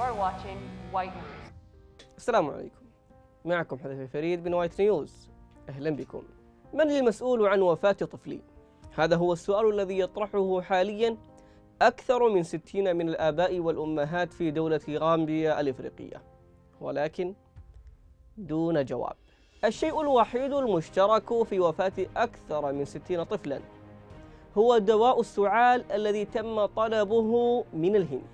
You're watching White News. السلام عليكم، معكم حذيفة فريد من وايت نيوز. أهلا بكم. من المسؤول عن وفاة طفلي؟ هذا هو السؤال الذي يطرحه حاليا أكثر من 60 من الآباء والأمهات في دولة غامبيا الإفريقية، ولكن دون جواب. الشيء الوحيد المشترك في وفاة أكثر من 60 طفلا هو دواء السعال الذي تم طلبه من الهند.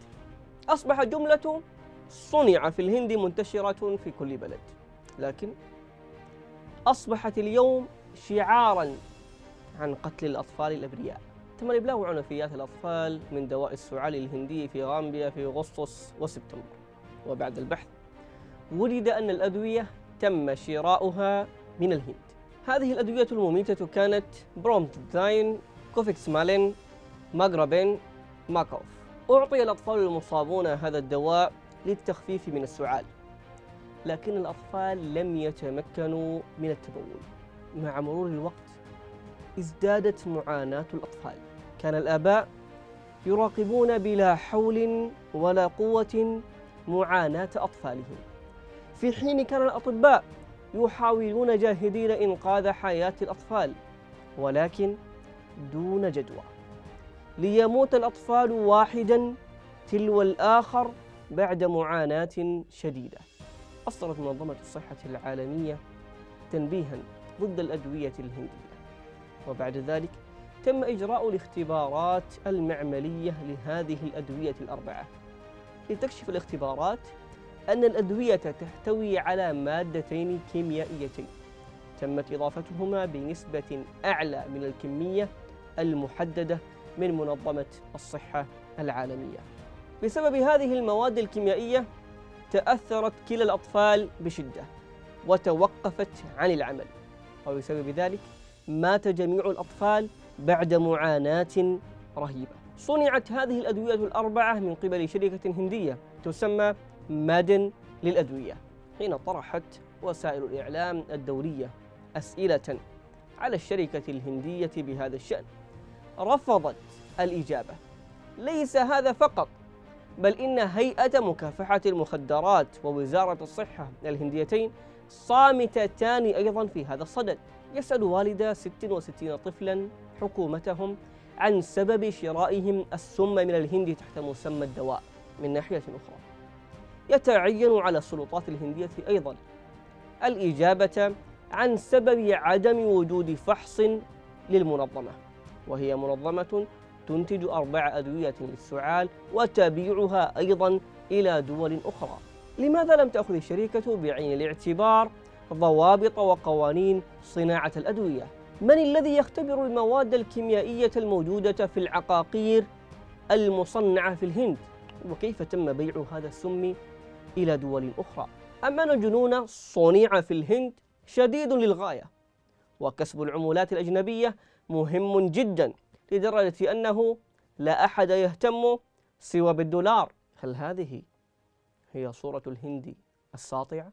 أصبح جملة صنع في الهند منتشرة في كل بلد، لكن أصبحت اليوم شعاراً عن قتل الأطفال الأبرياء. تم الإبلاغ عن وفيات الأطفال من دواء السعال الهندي في غامبيا في أغسطس وسبتمبر، وبعد البحث وجد أن الأدوية تم شراؤها من الهند. هذه الأدوية المميتة كانت برومتازين، كوفيكسمالين، ماغرابين، ماكوف. أعطي الأطفال المصابون هذا الدواء للتخفيف من السعال، لكن الأطفال لم يتمكنوا من التبول. مع مرور الوقت ازدادت معاناة الأطفال. كان الآباء يراقبون بلا حول ولا قوة معاناة أطفالهم، في حين كان الأطباء يحاولون جاهدين إنقاذ حياة الأطفال، ولكن دون جدوى. ليموت الأطفال واحداً تلو الآخر بعد معاناة شديدة. أصدرت منظمة الصحة العالمية تنبيهاً ضد الأدوية الهندية، وبعد ذلك تم إجراء الاختبارات المعملية لهذه الأدوية الأربعة. لتكشف الاختبارات أن الأدوية تحتوي على مادتين كيميائيتين تمت إضافتهما بنسبة أعلى من الكمية المحددة من منظمة الصحة العالمية. بسبب هذه المواد الكيميائية تأثرت كلى الأطفال بشدة وتوقفت عن العمل، وبسبب ذلك مات جميع الأطفال بعد معاناة رهيبة. صنعت هذه الأدوية الأربعة من قبل شركة هندية تسمى مادن للأدوية. حين طرحت وسائل الإعلام الدولية أسئلة على الشركة الهندية بهذا الشأن، رفضت الإجابة. ليس هذا فقط، بل إن هيئة مكافحة المخدرات ووزارة الصحة الهنديتين صامتتان أيضا في هذا الصدد. يسأل والدا 66 طفلا حكومتهم عن سبب شرائهم السم من الهند تحت مسمى الدواء. من ناحية أخرى يتعين على السلطات الهندية أيضا الإجابة عن سبب عدم وجود فحص للمنظمة، وهي منظمة تنتج 4 أدوية للسعال وتبيعها أيضا إلى دول أخرى. لماذا لم تأخذ الشركة بعين الاعتبار ضوابط وقوانين صناعة الأدوية؟ من الذي يختبر المواد الكيميائية الموجودة في العقاقير المصنعة في الهند؟ وكيف تم بيع هذا السم إلى دول أخرى؟ أما أن الجنون صنع في الهند شديد للغاية، وكسب العملات الأجنبية مهم جدا لدرجة أنه لا أحد يهتم سوى بالدولار. هل هذه هي صورة الهند الساطعة؟